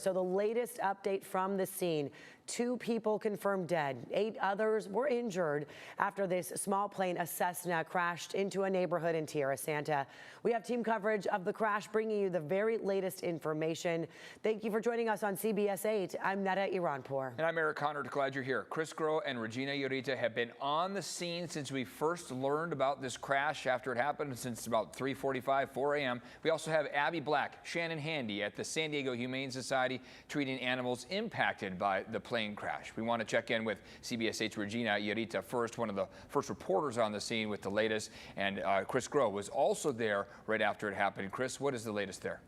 So the latest update from the scene, 2 people confirmed dead, 8 others were injured after this small plane, a Cessna, crashed into a neighborhood in Tierra Santa. We have team coverage of the crash, bringing you the very latest information. Thank you for joining us on CBS 8. I'm Netta Iranpour. And I'm Eric Connor. Glad you're here. Chris Groh and Regina Yorita have been on the scene since we first learned about this crash after it happened, since about 3:45, 4 a.m. We also have Abby Black, Shannon Handy at the San Diego Humane Society, treating animals impacted by the plane crash. We want to check in with CBS 8's Regina Yorita first, one of the first reporters on the scene with the latest. And Chris Groh was also there right after it happened. Chris, what is the latest there?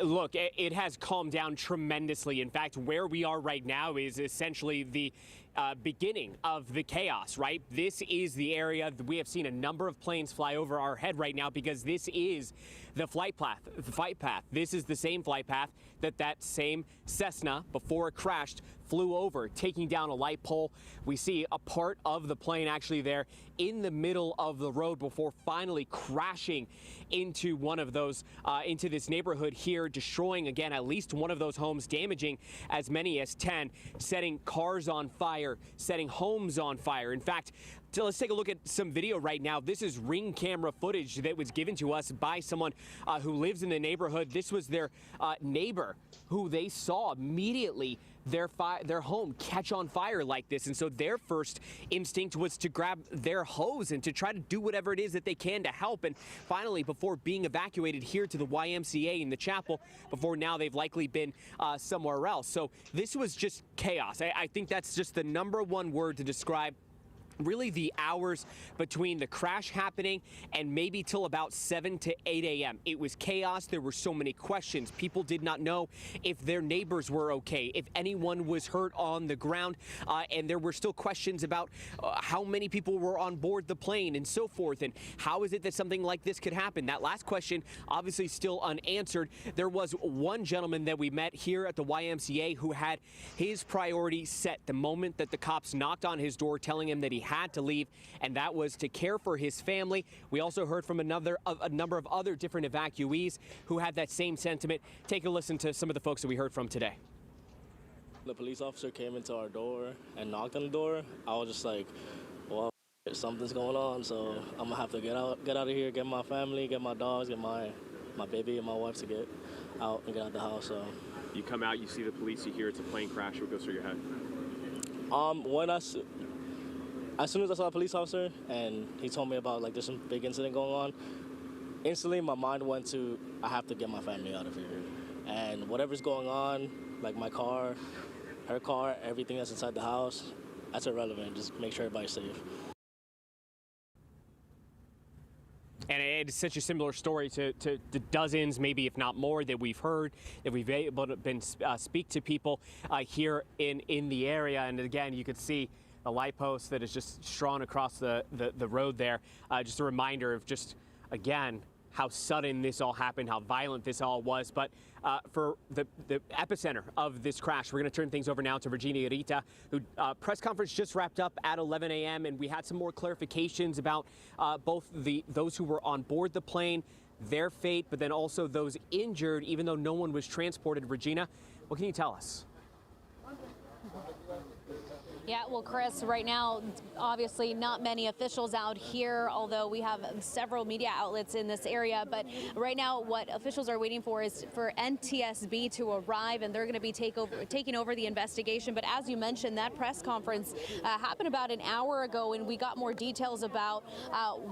Look, it has calmed down tremendously. In fact, where we are right now is essentially the beginning of the chaos, right? This is the area that we have seen a number of planes fly over our head right now, because this is the flight path. This is the same flight path that same Cessna, before it crashed, flew over, taking down a light pole. We see a part of the plane actually there in the middle of the road before finally crashing into one of those, into this neighborhood here, destroying again at least one of those homes, damaging as many as 10, setting cars on fire, setting homes on fire. In fact, let's take a look at some video right now. This is Ring camera footage that was given to us by someone who lives in the neighborhood. This was their neighbor who they saw immediately their home catch on fire like this. And so their first instinct was to grab their hose and to try to do whatever it is that they can to help. And finally, before being evacuated here to the YMCA in the chapel, before now they've likely been somewhere else. So this was just chaos. I think that's just the #1 word to describe really the hours between the crash happening and maybe till about 7 to 8 a.m. It was chaos. There were so many questions. People did not know if their neighbors were okay, if anyone was hurt on the ground, and there were still questions about how many people were on board the plane and so forth, and how is it that something like this could happen? That last question obviously still unanswered. There was one gentleman that we met here at the YMCA who had his priority set the moment that the cops knocked on his door telling him that he had to leave, and that was to care for his family. We also heard from a number of other different evacuees who had that same sentiment. Take a listen to some of the folks that we heard from today. The police officer came into our door and knocked on the door. I was just like, well, something's going on, so I'm gonna have to get out of here, get my family, get my dogs, get my baby and my wife to get out and get out the house. So you come out, you see the police, you hear it's a plane crash. What goes through your head? As soon as I saw a police officer and he told me about like there's some big incident going on, instantly my mind went to, I have to get my family out of here. And whatever's going on, like my car, her car, everything that's inside the house, that's irrelevant. Just make sure everybody's safe. And it's such a similar story to the dozens, maybe if not more, that we've heard, that we've been speak to people here in the area. And again, you could see a light post that is just strewn across the road there. Just a reminder of just, again, how sudden this all happened, how violent this all was. But for the epicenter of this crash, we're going to turn things over now to Regina Yorita, who press conference just wrapped up at 11 a.m. And we had some more clarifications about both those who were on board the plane, their fate, but then also those injured, even though no one was transported. Regina, what can you tell us? Yeah, well, Chris, right now, obviously not many officials out here, although we have several media outlets in this area. But right now, what officials are waiting for is for NTSB to arrive, and they're going to be taking over the investigation. But as you mentioned, that press conference happened about an hour ago, and we got more details about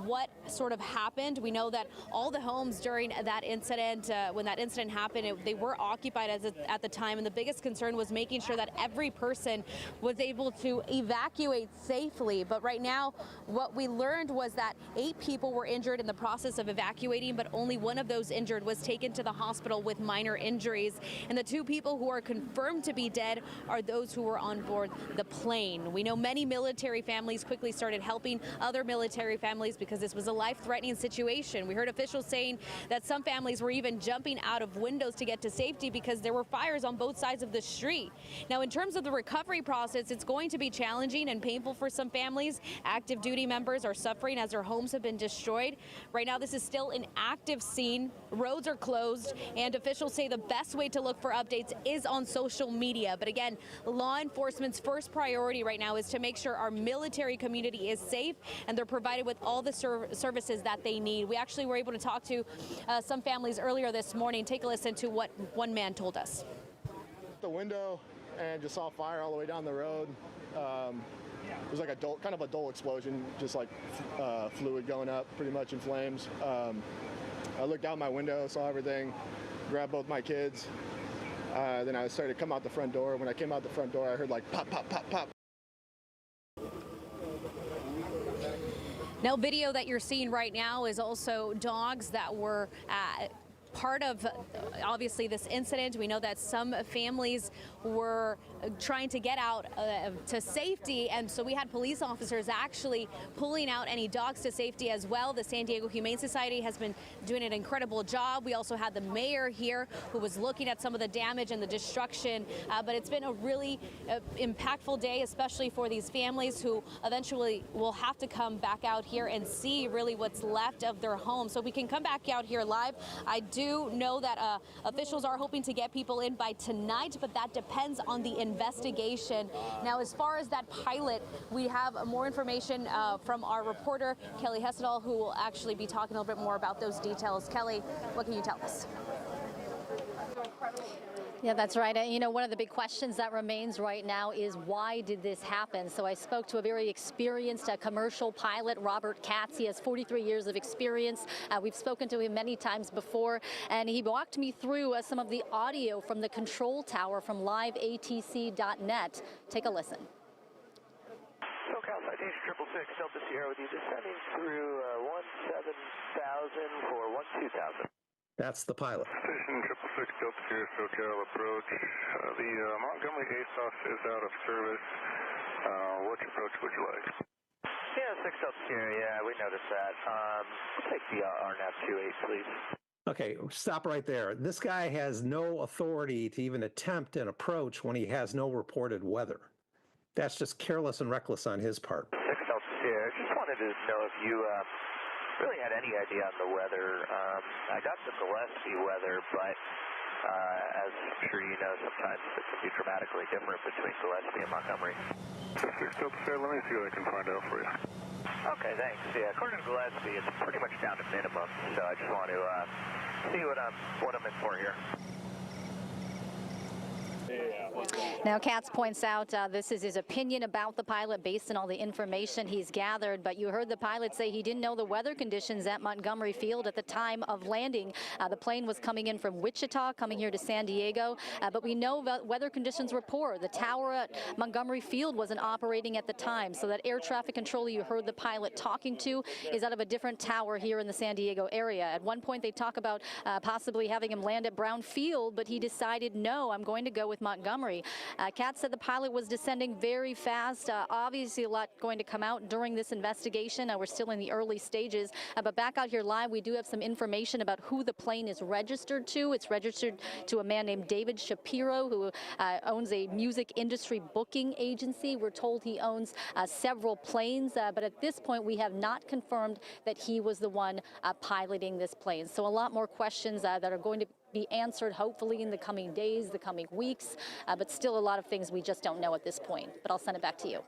what sort of happened. We know that all the homes during that incident, when that incident happened, they were occupied at the time, and the biggest concern was making sure that every person was able to evacuate safely. But right now, what we learned was that 8 people were injured in the process of evacuating, but only one of those injured was taken to the hospital with minor injuries. And the 2 people who are confirmed to be dead are those who were on board the plane. We know many military families quickly started helping other military families because this was a life-threatening situation. We heard officials saying that some families were even jumping out of windows to get to safety because there were fires on both sides of the street. Now, in terms of the recovery process, it's going to to be challenging and painful for some families. Active duty members are suffering as their homes have been destroyed. Right now, this is still an active scene. Roads are closed, and officials say the best way to look for updates is on social media. But again, law enforcement's first priority right now is to make sure our military community is safe and they're provided with all the services that they need. We actually were able to talk to some families earlier this morning. Take a listen to what one man told us. The window and just saw fire all the way down the road. It was like a kind of a dull explosion, just like fluid going up, pretty much in flames. I looked out my window, saw everything, grabbed both my kids. Then I started to come out the front door. When I came out the front door, I heard like pop, pop, pop, pop. Now, video that you're seeing right now is also dogs that were part of, obviously, this incident. We know that some families were trying to get out to safety, and so we had police officers actually pulling out any dogs to safety as well. The San Diego Humane Society has been doing an incredible job. We also had the mayor here who was looking at some of the damage and the destruction, but it's been a really impactful day, especially for these families who eventually will have to come back out here and see really what's left of their home. So we can come back out here live. I do know that officials are hoping to get people in by tonight, but that depends on the investigation. Now, as far as that pilot, we have more information from our reporter, Kelly Hessedal, who will actually be talking a little bit more about those details. Kelly, what can you tell us? Yeah, that's right. You know, one of the big questions that remains right now is why did this happen? So I spoke to a very experienced commercial pilot, Robert Katz. He has 43 years of experience. We've spoken to him many times before, and he walked me through some of the audio from the control tower from liveatc.net. Take a listen. SoCal Citation 666, Delta Sierra with you, descending through 17,000 for 12,000. That's the pilot. Station 666 Delta Sierra SoCal approach. The Montgomery ASOS is out of service. Which approach would you like? Yeah, 6 Delta Sierra, yeah, we noticed that. We'll take the RNAV 28, please. Okay, stop right there. This guy has no authority to even attempt an approach when he has no reported weather. That's just careless and reckless on his part. 6 Delta Sierra, just wanted to know if you really had any idea on the weather. I got the Gillespie weather, but as I'm sure you know, sometimes it can be dramatically different between Gillespie and Montgomery. 6 Delta Sierra, let me see what I can find out for you. Okay, thanks. Yeah, according to Gillespie, it's pretty much down to minimum, so I just want to see what I'm in for here. Now, Katz points out this is his opinion about the pilot based on all the information he's gathered, but you heard the pilot say he didn't know the weather conditions at Montgomery Field at the time of landing. The plane was coming in from Wichita, coming here to San Diego, but we know that weather conditions were poor. The tower at Montgomery Field wasn't operating at the time, so that air traffic controller you heard the pilot talking to is out of a different tower here in the San Diego area. At one point, they talk about possibly having him land at Brown Field, but he decided, no, I'm going to go with Montgomery. Katz said the pilot was descending very fast. Obviously, a lot going to come out during this investigation. We're still in the early stages. But back out here live, we do have some information about who the plane is registered to. It's registered to a man named David Shapiro, who owns a music industry booking agency. We're told he owns several planes, but at this point, we have not confirmed that he was the one piloting this plane. So a lot more questions that are going to be answered hopefully in the coming days, the coming weeks, but still a lot of things we just don't know at this point. But I'll send it back to you.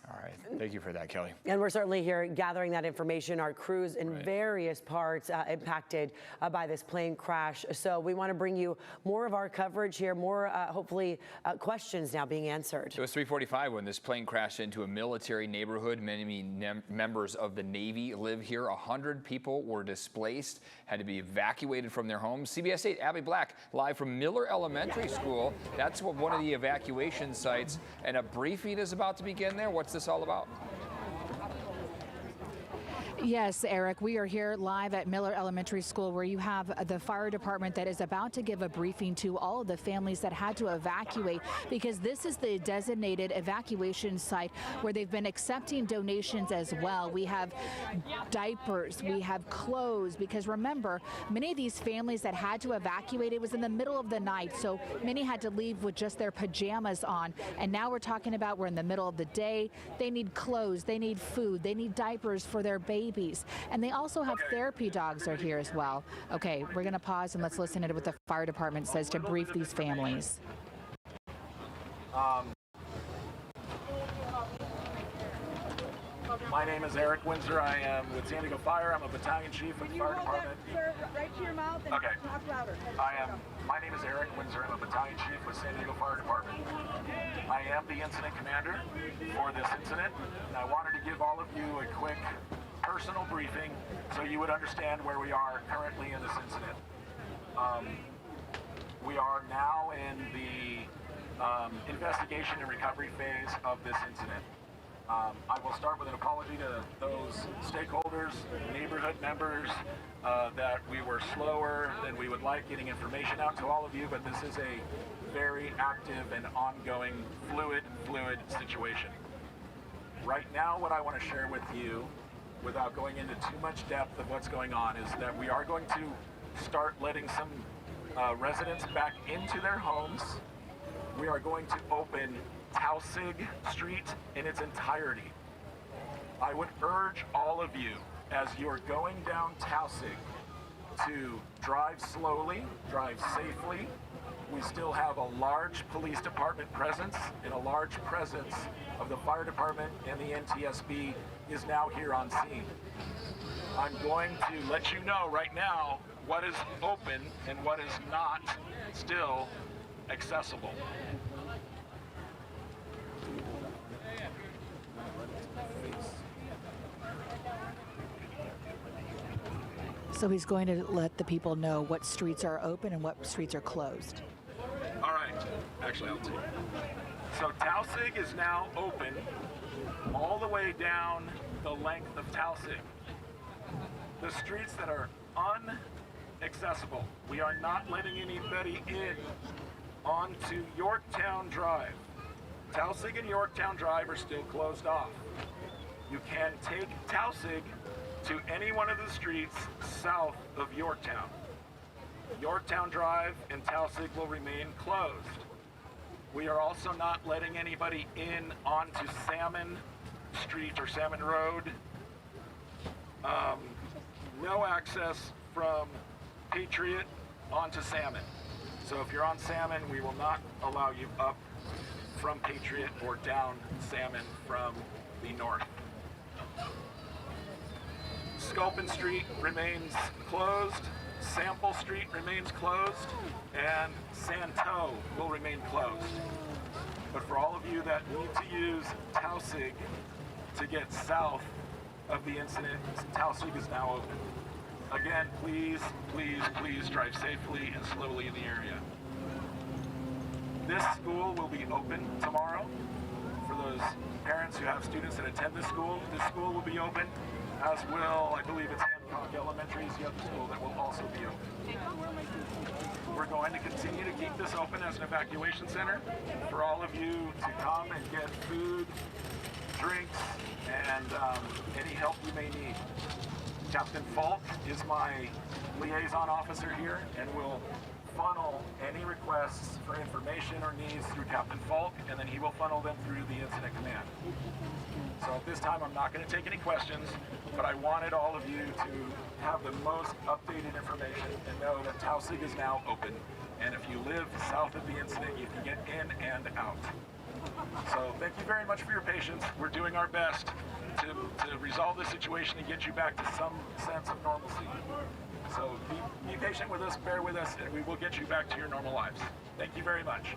All right. Thank you for that, Kelly. And we're certainly here gathering that information. Our crews in various parts impacted by this plane crash. So we want to bring you more of our coverage here, more hopefully questions now being answered. It was 3:45 when this plane crashed into a military neighborhood. Many members of the Navy live here. 100 people were displaced, had to be evacuated from their homes. CBS 8 Abby Black live from Miller Elementary School. That's one of the evacuation sites. And a briefing is about to begin there. What's this all about? Yes, Eric, we are here live at Miller Elementary School where you have the fire department that is about to give a briefing to all of the families that had to evacuate, because this is the designated evacuation site where they've been accepting donations as well. We have diapers, we have clothes, because remember, many of these families that had to evacuate, it was in the middle of the night, so many had to leave with just their pajamas on. And now we're talking about we're in the middle of the day. They need clothes, they need food, they need diapers for their babies. And they also have therapy dogs are here as well. Okay, we're going to pause and let's listen to what the fire department says to brief these families. My name is Eric Windsor. I am with San Diego Fire. I'm a battalion chief with the fire department. Sir, right to your mouth and okay. Talk louder. My name is Eric Windsor. I'm a battalion chief with San Diego Fire Department. I am the incident commander for this incident, and I wanted to give all of you a quick personal briefing so you would understand where we are currently in this incident. We are now in the investigation and recovery phase of this incident. I will start with an apology to those stakeholders, neighborhood members, that we were slower than we would like getting information out to all of you, but this is a very active and ongoing fluid situation. Right now, what I want to share with you, without going into too much depth of what's going on, is that we are going to start letting some residents back into their homes. We are going to open Tausig Street in its entirety. I would urge all of you, as you're going down Tausig, to drive slowly, drive safely. We still have a large police department presence, and a large presence of the fire department and the NTSB is now here on scene. I'm going to let you know right now what is open and what is not still accessible. So he's going to let the people know what streets are open and what streets are closed. All right, actually I'll take it. So Tausig is now open all the way down the length of Tausig. The streets that are unaccessible, we are not letting anybody in onto Yorktown Drive. Tausig and Yorktown Drive are still closed off. You can take Tausig to any one of the streets south of Yorktown. Yorktown Drive and Tausig will remain closed. We are also not letting anybody in onto Salmon Street or Salmon Road. No access from Patriot onto Salmon. So if you're on Salmon, we will not allow you up from Patriot or down Salmon from the north. Sculpin Street remains closed, Sample Street remains closed, and Santo will remain closed. But for all of you that need to use Tausig to get south of the incident, Tausig is now open. Again, please drive safely and slowly in the area. This school will be open tomorrow. For those parents who have students that attend this school will be open, as will, I believe it's Hancock Elementary is the other school that will also be open. We're going to continue to keep this open as an evacuation center for all of you to come and get food, drinks, and any help you may need. Captain Falk is my liaison officer here and will funnel any requests for information or needs through Captain Falk, and then he will funnel them through the incident command. So at this time, I'm not going to take any questions, but I wanted all of you to have the most updated information and know that Tausig is now open. And if you live south of the incident, you can get in and out. So thank you very much for your patience. We're doing our best to resolve this situation and get you back to some sense of normalcy. So be patient with us, bear with us, and we will get you back to your normal lives. Thank you very much.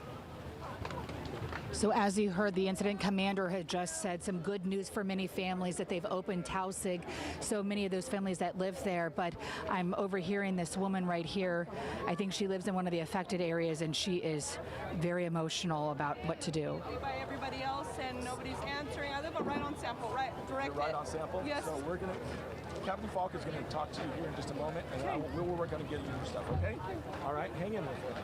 So as you heard, the incident commander had just said some good news for many families that they've opened Tausig, so many of those families that live there. But I'm overhearing this woman right here. I think she lives in one of the affected areas, and she is very emotional about what to do. By everybody else, and nobody's answering. I live right on Sample, right directly. You're right on Sample? Yes. So we're going to Captain Falk is going to talk to you here in just a moment, and we're going to get you your stuff, okay? All right, hang in there for me.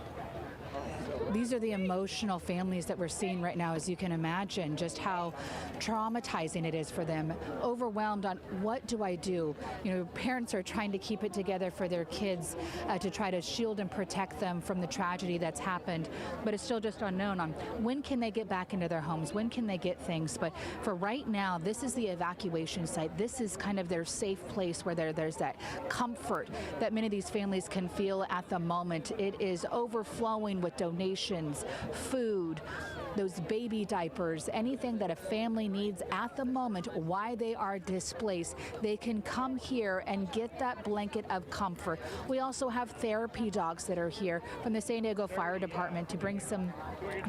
These are the emotional families that we're seeing right now, as you can imagine, just how traumatizing it is for them, overwhelmed on what do I do? You know, parents are trying to keep it together for their kids to try to shield and protect them from the tragedy that's happened, but it's still just unknown on when can they get back into their homes, when can they get things. But for right now, this is the evacuation site. This is kind of their safe place where there's that comfort that many of these families can feel at the moment. It is overflowing with donations, food, those baby diapers, anything that a family needs at the moment why they are displaced. They can come here and get that blanket of comfort. We also have therapy dogs that are here from the San Diego Fire Department to bring some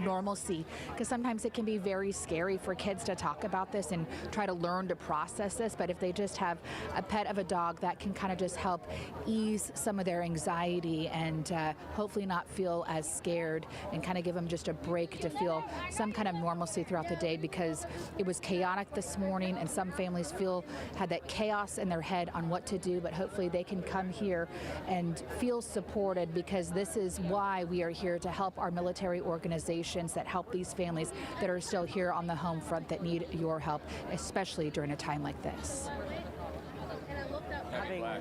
normalcy, because sometimes it can be very scary for kids to talk about this and try to learn to process this, but if they just have a pet of a dog, that can kind of just help ease some of their anxiety and hopefully not feel as scared, and kind of give them just a break to feel some kind of normalcy throughout the day, because it was chaotic this morning and some families had that chaos in their head on what to do, but hopefully they can come here and feel supported, because this is why we are here to help our military organizations that help these families that are still here on the home front that need your help, especially during a time like this. Abby Black,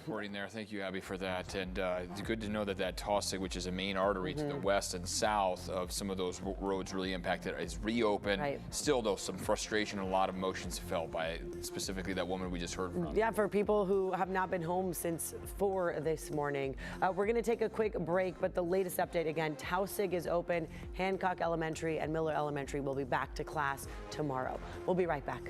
reporting there. Thank you, Abby, for that. And it's good to know that that Taussig, which is a main artery to the west and south of some of those roads really impacted, is reopened. Right. Still, though, some frustration and a lot of emotions felt by specifically that woman we just heard from. Yeah, for people who have not been home since 4 this morning. We're going to take a quick break, but the latest update again, Taussig is open. Hancock Elementary and Miller Elementary will be back to class tomorrow. We'll be right back.